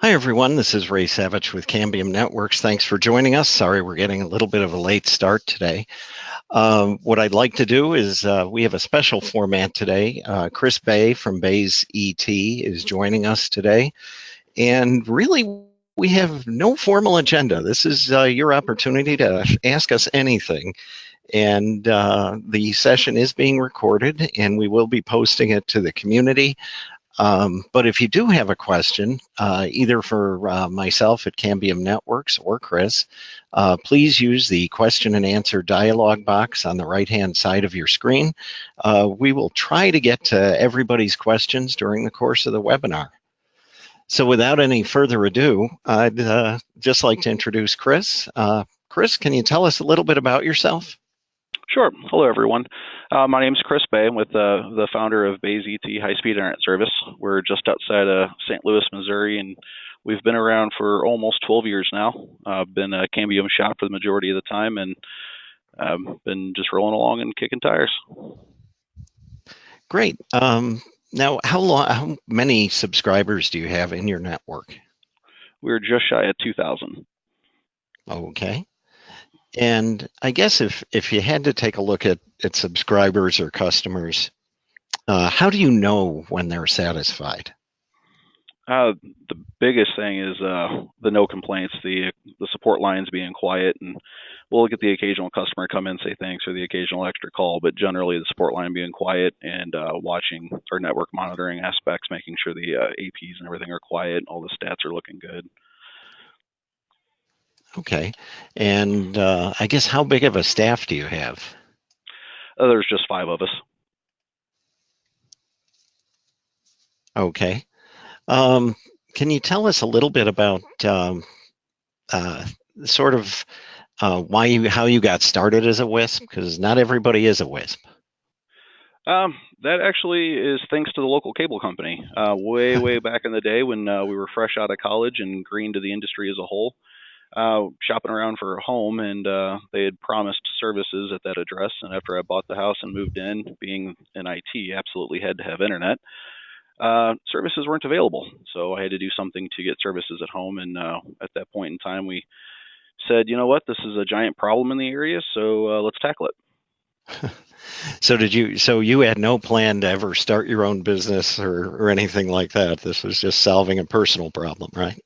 Hi, everyone. This is Ray Savage with Cambium Networks. Thanks for joining us. Sorry, we're getting a little bit of a late start today. What I'd like to do is we have a special format today. Chris Bay from Bay's ET is joining us today. And really, we have no formal agenda. This is your opportunity to ask us anything. And the session is being recorded, and we will be posting it to the community. But if you do have a question, either for myself at Cambium Networks or Chris, please use the question and answer dialog box on the right-hand side of your screen. We will try to get to everybody's questions during the course of the webinar. So without any further ado, I'd just like to introduce Chris. Chris, can you tell us a little bit about yourself? Sure. Hello, everyone. My name is Chris Bay. I'm with the founder of Bay's ET High-Speed Internet Service. We're just outside of St. Louis, Missouri, and we've been around for almost 12 years now. I've been a Cambium shop for the majority of the time, and been just rolling along and kicking tires. Great. Now, how many subscribers do you have in your network? We're just shy of 2,000. Okay. And I guess if you had to take a look at subscribers or customers, how do you know when they're satisfied? The biggest thing is the no complaints, the support lines being quiet, and we'll get the occasional customer come in, say thanks, or the occasional extra call, but generally the support line being quiet and watching our network monitoring aspects, making sure the APs and everything are quiet, all the stats are looking good. Okay. And I guess how big of a staff do you have? There's just 5 of us. Okay. Can you tell us a little bit about sort of how you got started as a WISP? Because not everybody is a WISP. That actually is thanks to the local cable company. Way back in the day when we were fresh out of college and green to the industry as a whole, shopping around for a home, and they had promised services at that address. And after I bought the house and moved in, being in IT, absolutely had to have internet. Services weren't available, so I had to do something to get services at home. And at that point in time, we said, you know what, this is a giant problem in the area, so let's tackle it. So you had no plan to ever start your own business or anything like that. This was just solving a personal problem, right?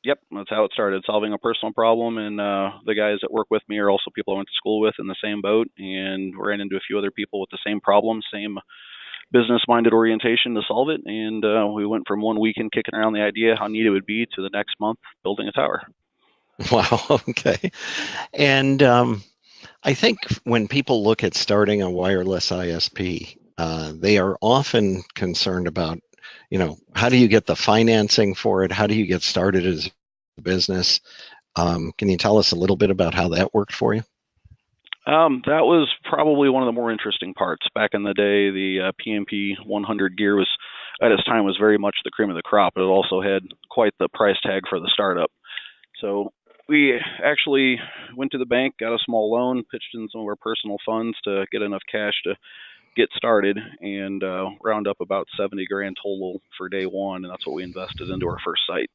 Yep, that's how it started, solving a personal problem. And the guys that work with me are also people I went to school with in the same boat, and ran into a few other people with the same problem, same business-minded orientation to solve it. And we went from one weekend kicking around the idea how neat it would be to the next month building a tower. Wow. Okay. And I think when people look at starting a wireless ISP, they are often concerned about, how do you get the financing for it? How do you get started as a business? Can you tell us a little bit about how that worked for you? That was probably one of the more interesting parts. Back in the day, the PMP 100 gear was, at its time, was very much the cream of the crop, but it also had quite the price tag for the startup. So we actually went to the bank, got a small loan, pitched in some of our personal funds to get enough cash to get started, and round up about 70 grand total for day one, and that's what we invested into our first site.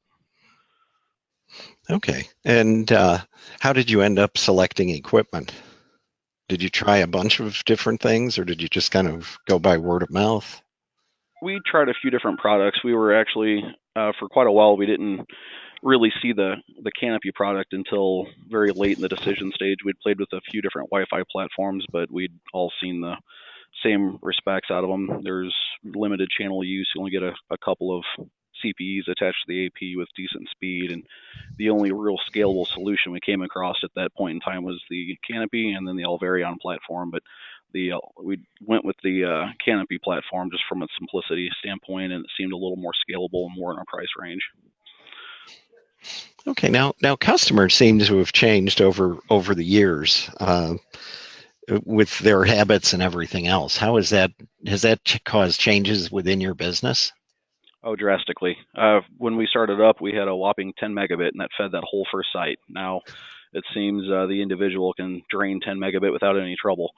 Okay. And how did you end up selecting equipment? Did you try a bunch of different things, or did you just kind of go by word of mouth? We tried a few different products. We were actually, for quite a while, we didn't really see the Canopy product until very late in the decision stage. We'd played with a few different Wi-Fi platforms, but we'd all seen the same respects out of them. There's limited channel use. You only get a couple of CPEs attached to the AP with decent speed, and the only real scalable solution we came across at that point in time was the Canopy and then the Alvarion platform. But we went with the Canopy platform just from a simplicity standpoint, and it seemed a little more scalable and more in our price range. Okay, now customers seem to have changed over the years with their habits and everything else. Has that caused changes within your business? Oh, drastically. When we started up, we had a whopping 10 megabit, and that fed that whole first site. Now, it seems the individual can drain 10 megabit without any trouble.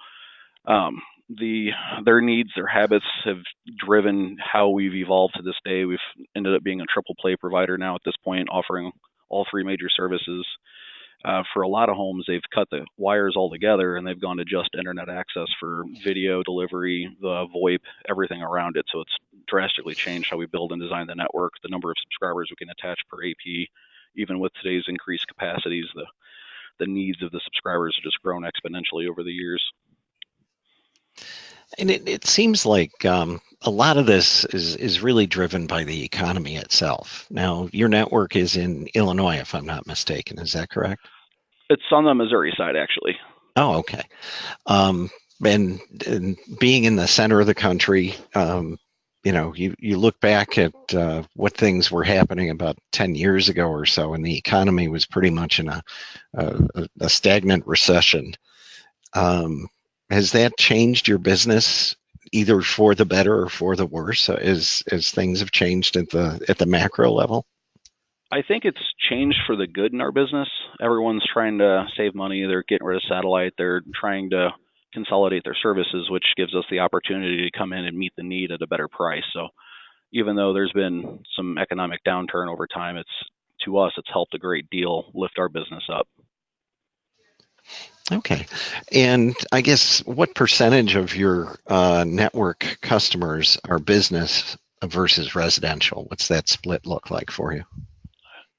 their needs, their habits have driven how we've evolved to this day. We've ended up being a triple play provider now at this point, offering all three major services. For a lot of homes, they've cut the wires all together and they've gone to just internet access for video delivery, the VoIP, everything around it. So it's drastically changed how we build and design the network, the number of subscribers we can attach per AP. Even with today's increased capacities, the needs of the subscribers have just grown exponentially over the years. And it seems like a lot of this is really driven by the economy itself. Now, your network is in Illinois, if I'm not mistaken. Is that correct? It's on the Missouri side, actually. Oh, okay. And being in the center of the country, you look back at what things were happening about 10 years ago or so, and the economy was pretty much in a stagnant recession. Has that changed your business either for the better or for the worse as things have changed at the macro level? I think it's changed for the good in our business. Everyone's trying to save money. They're getting rid of satellite. They're trying to consolidate their services, which gives us the opportunity to come in and meet the need at a better price. So even though there's been some economic downturn over time, it's helped a great deal lift our business up. Okay. And I guess what percentage of your network customers are business versus residential? What's that split look like for you?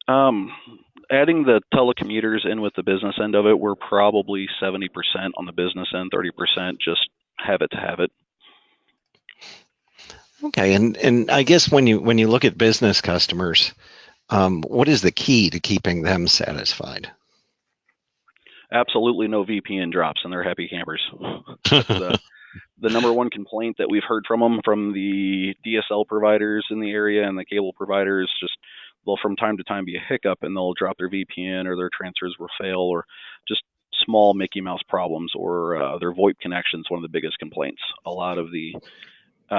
Adding the telecommuters in with the business end of it, we're probably 70% on the business end, 30% just have it to have it. Okay. And I guess when you look at business customers, what is the key to keeping them satisfied? Absolutely no VPN drops, and they're happy campers. That's the number one complaint that we've heard from them, from the DSL providers in the area and the cable providers. Just they'll from time to time be a hiccup, and they'll drop their VPN or their transfers will fail, or just small Mickey Mouse problems, or their VoIP connections. One of the biggest complaints. A lot of the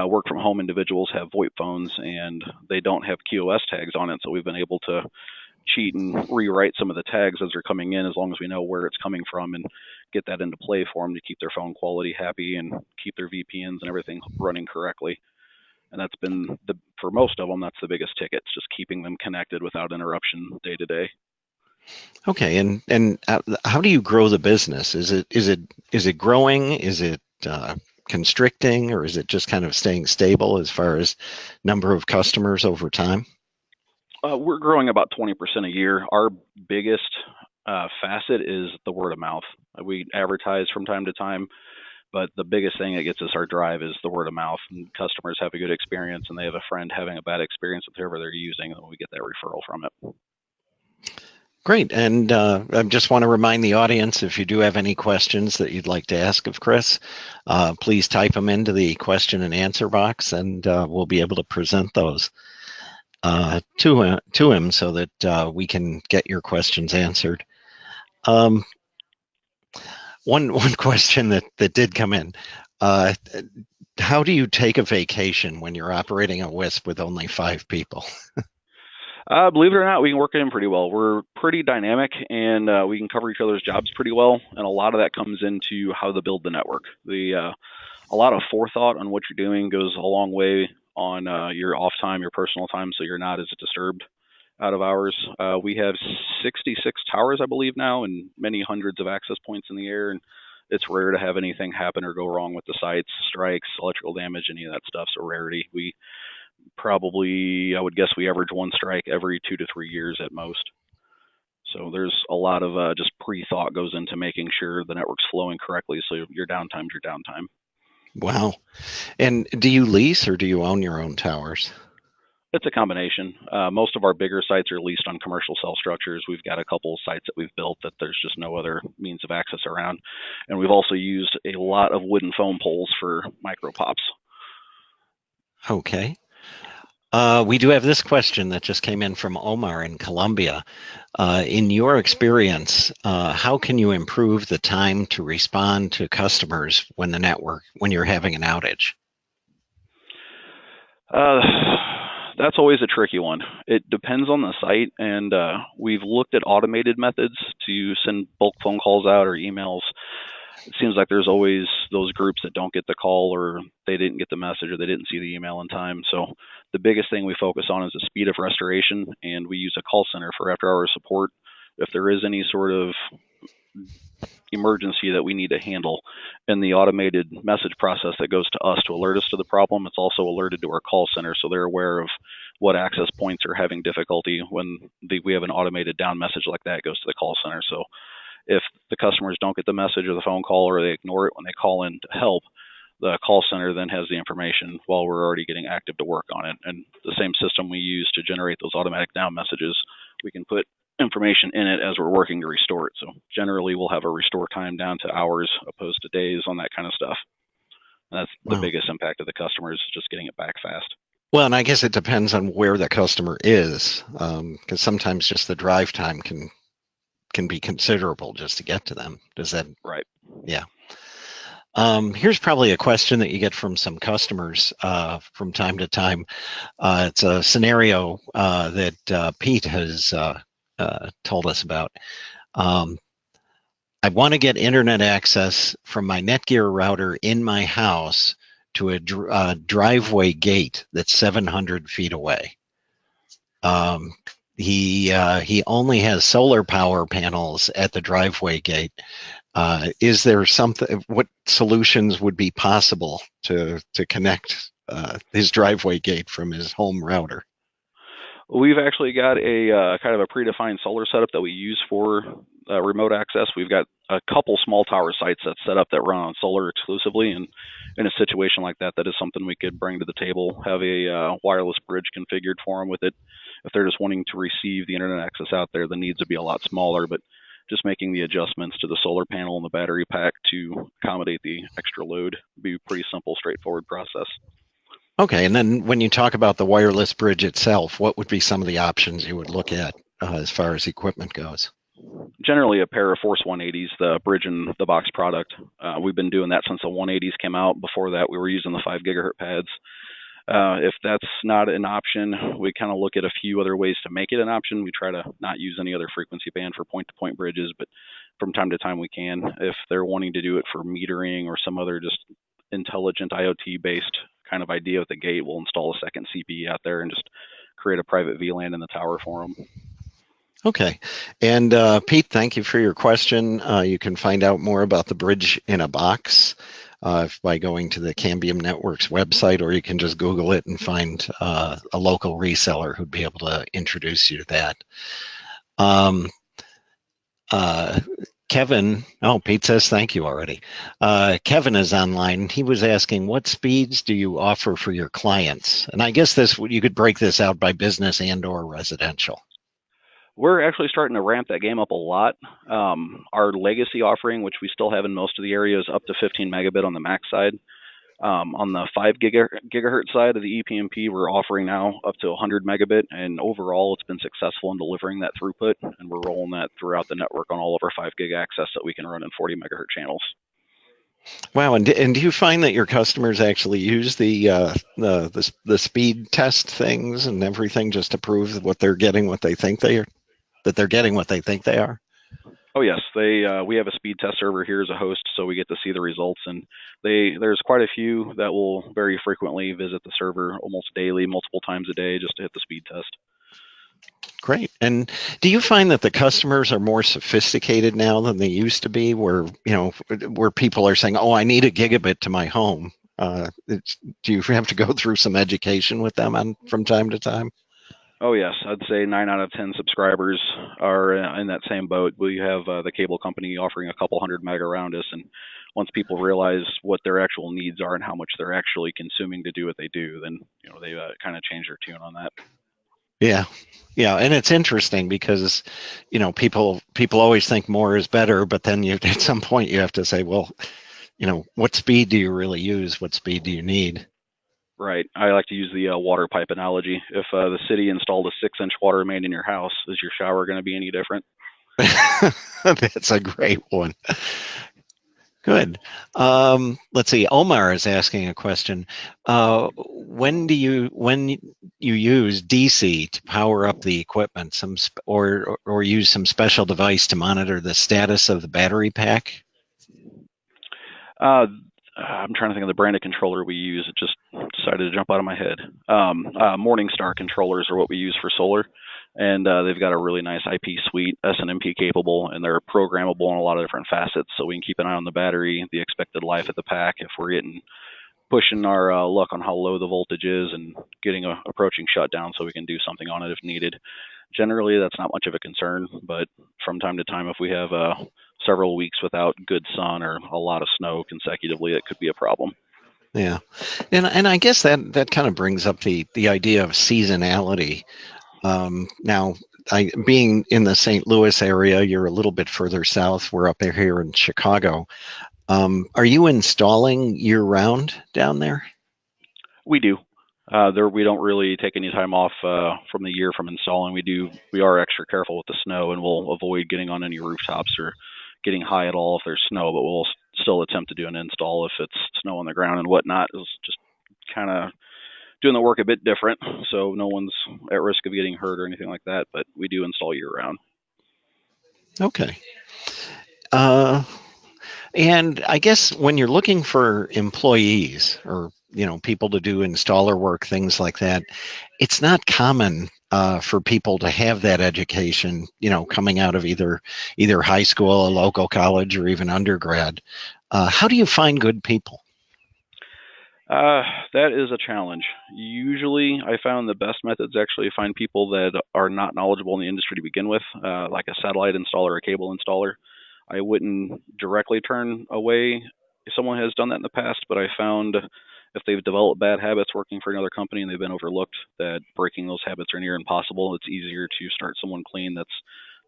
work from home individuals have VoIP phones, and they don't have QoS tags on it, so we've been able to cheat and rewrite some of the tags as they're coming in, as long as we know where it's coming from, and get that into play for them to keep their phone quality happy and keep their VPNs and everything running correctly. And that's been for most of them, that's the biggest ticket, just keeping them connected without interruption day to day. Okay, and how do you grow the business? Is it growing? Is it constricting, or is it just kind of staying stable as far as number of customers over time? We're growing about 20% a year. Our biggest facet is the word of mouth. We advertise from time to time, but the biggest thing that gets us our drive is the word of mouth. And customers have a good experience, and they have a friend having a bad experience with whoever they're using, and we get that referral from it. Great. And I just want to remind the audience, if you do have any questions that you'd like to ask of Chris, please type them into the question and answer box, and we'll be able to present those to him so that we can get your questions answered. One question that did come in. How do you take a vacation when you're operating a WISP with only 5 people? Believe it or not, we can work it in pretty well. We're pretty dynamic, and we can cover each other's jobs pretty well. And a lot of that comes into how to build the network. A lot of forethought on what you're doing goes a long way on your off time, your personal time, so you're not as disturbed out of hours. We have 66 towers, I believe now, and many hundreds of access points in the air. And it's rare to have anything happen or go wrong with the sites, strikes, electrical damage, any of that stuff's a rarity. We probably, I would guess, we average 1 strike every 2 to 3 years at most. So there's a lot of just pre-thought goes into making sure the network's flowing correctly, so your downtime's your downtime. Wow. And do you lease or do you own your own towers? It's a combination. Most of our bigger sites are leased on commercial cell structures. We've got a couple of sites that we've built that there's just no other means of access around. And we've also used a lot of wooden foam poles for micro pops. Okay. We do have this question that just came in from Omar in Colombia. In your experience, how can you improve the time to respond to customers when you're having an outage? That's always a tricky one. It depends on the site, and we've looked at automated methods to send bulk phone calls out or emails. it seems like there's always those groups that don't get the call, or they didn't get the message, or they didn't see the email in time. So the biggest thing we focus on is the speed of restoration, and we use a call center for after-hours support. If there is any sort of emergency that we need to handle, and the automated message process that goes to us to alert us to the problem, it's also alerted to our call center, so they're aware of what access points are having difficulty. When we have an automated down message like that, it goes to the call center. So if the customers don't get the message or the phone call, or they ignore it when they call in to help, the call center then has the information while we're already getting active to work on it. And the same system we use to generate those automatic down messages, we can put information in it as we're working to restore it. So generally we'll have a restore time down to hours opposed to days on that kind of stuff. And that's the biggest impact of the customers, just getting it back fast. Well, and I guess it depends on where the customer is, because sometimes just the drive time can be considerable just to get to them. Does that? Right. Yeah. Here's probably a question that you get from some customers from time to time. It's a scenario that Pete has told us about. I want to get internet access from my Netgear router in my house to a driveway gate that's 700 feet away. He only has solar power panels at the driveway gate. Is there something? What solutions would be possible to connect his driveway gate from his home router? We've actually got a kind of a predefined solar setup that we use for remote access. We've got a couple small tower sites that's set up that run on solar exclusively, and in a situation like that, that is something we could bring to the table. Have a wireless bridge configured for them with it. If they're just wanting to receive the internet access out there, the needs would be a lot smaller, but just making the adjustments to the solar panel and the battery pack to accommodate the extra load would be a pretty simple, straightforward process. Okay, and then when you talk about the wireless bridge itself, what would be some of the options you would look at as far as equipment goes? Generally a pair of Force 180s, the bridge and the box product. We've been doing that since the 180s came out. Before that, we were using the 5 gigahertz pads. If that's not an option, we kind of look at a few other ways to make it an option. We try to not use any other frequency band for point-to-point bridges, but from time to time we can. If they're wanting to do it for metering or some other just intelligent IoT-based kind of idea with the gate, we'll install a second CPE out there and just create a private VLAN in the tower for them. Okay. And Pete, thank you for your question. You can find out more about the bridge in a box by going to the Cambium Networks website, or you can just Google it and find a local reseller who'd be able to introduce you to that. Kevin, Pete says thank you already. Kevin is online. He was asking, what speeds do you offer for your clients? And I guess you could break this out by business and or residential. We're actually starting to ramp that game up a lot. Our legacy offering, which we still have in most of the areas, up to 15 megabit on the max side. On the 5 gigahertz side of the EPMP, we're offering now up to 100 megabit, and overall it's been successful in delivering that throughput, and we're rolling that throughout the network on all of our 5 gig access that we can run in 40 megahertz channels. Wow, and do you find that your customers actually use the speed test things and everything just to prove what they're getting, what they think they are? That they're getting what they think they are? Oh yes, we have a speed test server here as a host, so we get to see the results, and there's quite a few that will very frequently visit the server almost daily, multiple times a day, just to hit the speed test. Great. And do you find that the customers are more sophisticated now than they used to be, where people are saying, "Oh, I need a gigabit to my home"? Do you have to go through some education with them from time to time? Oh yes, I'd say 9 out of 10 subscribers are in that same boat. We have the cable company offering a couple hundred meg around us, and once people realize what their actual needs are and how much they're actually consuming to do what they do, then they kind of change their tune on that. Yeah, and it's interesting because people always think more is better, but then at some point you have to say, well, what speed do you really use? What speed do you need? Right. I like to use the water pipe analogy. If the city installed a 6-inch water main in your house, is your shower going to be any different? That's a great one. Good. Let's see. Omar is asking a question. When you use DC to power up the equipment, or use some special device to monitor the status of the battery pack? I'm trying to think of the brand of controller we use. It just decided to jump out of my head. Morningstar controllers are what we use for solar, and they've got a really nice IP suite, SNMP capable, and they're programmable in a lot of different facets. So we can keep an eye on the battery, the expected life of the pack, if we're getting pushing our luck on how low the voltage is, and getting a approaching shutdown, so we can do something on it if needed. Generally, that's not much of a concern, but from time to time, if we have several weeks without good sun or a lot of snow consecutively, it could be a problem. Yeah, and I guess that kind of brings up the idea of seasonality. Now, being in the St. Louis area, you're a little bit further south. We're up here in Chicago. Are you installing year round down there? We do. There, we don't really take any time off from the year from installing. We are extra careful with the snow, and we'll avoid getting on any rooftops or getting high at all if there's snow. But we'll still attempt to do an install if it's snow on the ground and whatnot. Is just kind of doing the work a bit different, so no one's at risk of getting hurt or anything like that. But we do install year round. Okay. Uh, and I guess when you're looking for employees or people to do installer work, things like that, it's not common for people to have that education. Coming out of either high school, a local college, or even undergrad. How do you find good people? Uh, that is a challenge. Usually, I found the best methods actually find people that are not knowledgeable in the industry to begin with, like a satellite installer or a cable installer. I wouldn't directly turn away if someone has done that in the past, but I found if they've developed bad habits working for another company and they've been overlooked, that breaking those habits are near impossible. It's easier to start someone clean that's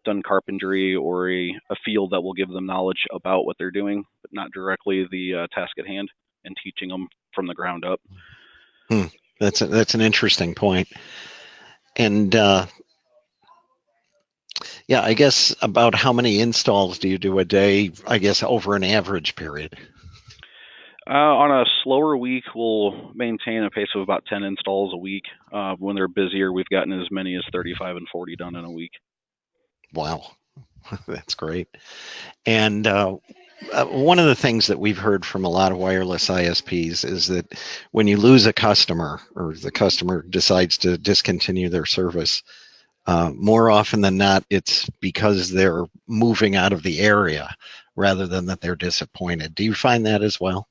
done carpentry or a field that will give them knowledge about what they're doing, but not directly the task at hand, and teaching them from the ground up. Hmm. That's an interesting point. And yeah, I guess about how many installs do you do a day? I guess over an average period. On a slower week, we'll maintain a pace of about 10 installs a week. When they're busier, we've gotten as many as 35 and 40 done in a week. Wow, that's great. And one of the things that we've heard from a lot of wireless ISPs is that when you lose a customer or the customer decides to discontinue their service, more often than not, it's because they're moving out of the area rather than that they're disappointed. Do you find that as well?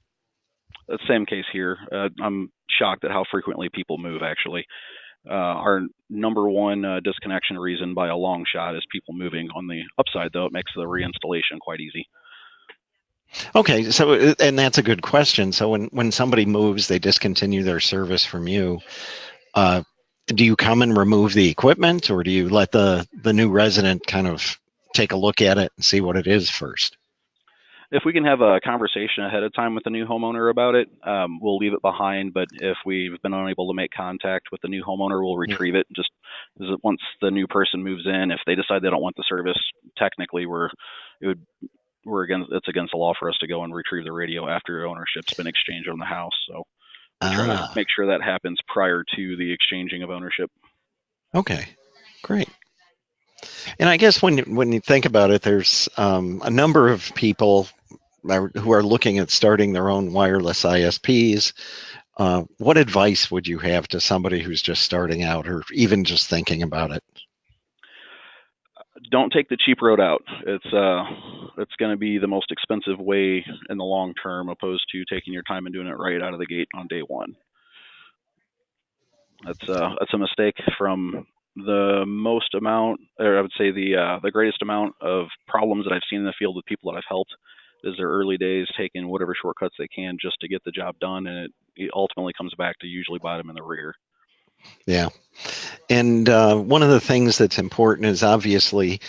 Same case here. I'm shocked at how frequently people move, actually. Our number one disconnection reason by a long shot is people moving. On the upside, though, it makes the reinstallation quite easy. Okay, so and that's a good question. So when somebody moves, they discontinue their service from you. Uh, do you come and remove the equipment, or do you let the new resident kind of take a look at it and see what it is first? If we can have a conversation ahead of time with the new homeowner about it, we'll leave it behind. But if we've been unable to make contact with the new homeowner, we'll retrieve it. Just once the new person moves in, if they decide they don't want the service, technically it would it's against the law for us to go and retrieve the radio after ownership's been exchanged on the house. So we try to Ah, make sure that happens prior to the exchanging of ownership. okay, great. And I guess when you think about it, there's a number of people who are looking at starting their own wireless ISPs. What advice would you have to somebody who's just starting out or even just thinking about it? Don't take the cheap road out. It's going to be the most expensive way in the long term, opposed to taking your time and doing it right out of the gate on day one. That's a mistake from the most amount, or I would say the greatest amount of problems that I've seen in the field with people that I've helped is their early days taking whatever shortcuts they can just to get the job done, and it ultimately comes back to usually bite them in the rear. Yeah. And one of the things that's important is obviously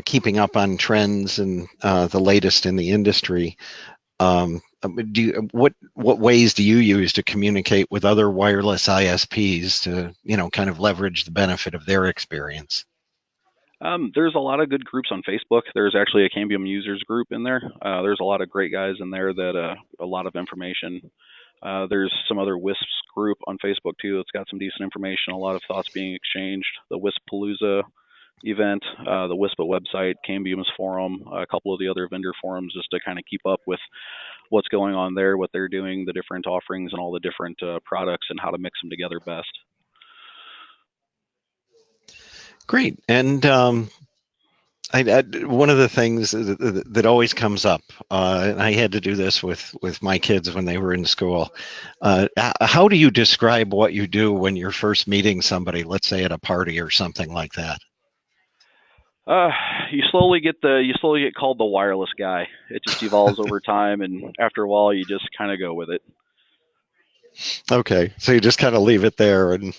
keeping up on trends and the latest in the industry. What ways do you use to communicate with other wireless ISPs to kind of leverage the benefit of their experience? There's a lot of good groups on Facebook. There's actually a Cambium users group in there. There's a lot of great guys in there that a lot of information. There's some other WISPs group on Facebook too that's got some decent information, a lot of thoughts being exchanged. The WISP Palooza event, the WISPA website, Cambium's forum, a couple of the other vendor forums, just to kind of keep up with what's going on there, what they're doing, the different offerings, and all the different products, and how to mix them together best. Great. And one of the things that always comes up, and I had to do this with my kids when they were in school. How do you describe what you do when you're first meeting somebody, let's say at a party or something like that? You slowly get called the wireless guy. It just evolves over time, and after a while, you just kind of go with it. Okay, so you just kind of leave it there, and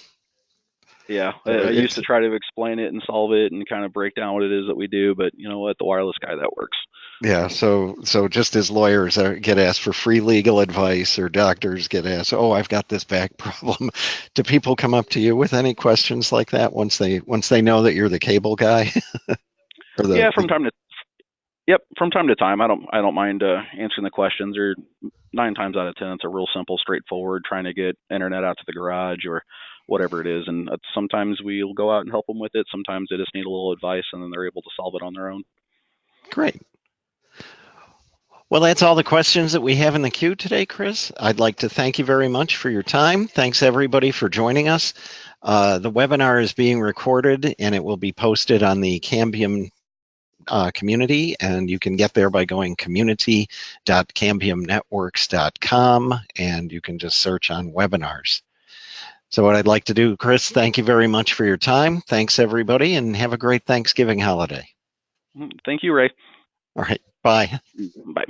yeah, I used to try to explain it and solve it and kind of break down what it is that we do, but you know what, the wireless guy, that works. Yeah, so just as lawyers get asked for free legal advice, or doctors get asked, oh, I've got this back problem. Do people come up to you with any questions like that once they know that you're the cable guy? From time to time. I don't mind answering the questions. Or 9 times out of 10, it's a real simple, straightforward, trying to get internet out to the garage or whatever it is. And sometimes we'll go out and help them with it. Sometimes they just need a little advice, and then they're able to solve it on their own. Great. Well, that's all the questions that we have in the queue today, Chris. I'd like to thank you very much for your time. Thanks, everybody, for joining us. The webinar is being recorded, and it will be posted on the Cambium community, and you can get there by going community.cambiumnetworks.com, and you can just search on webinars. So what I'd like to do, Chris, thank you very much for your time. Thanks, everybody, and have a great Thanksgiving holiday. Thank you, Ray. All right. Bye. Bye.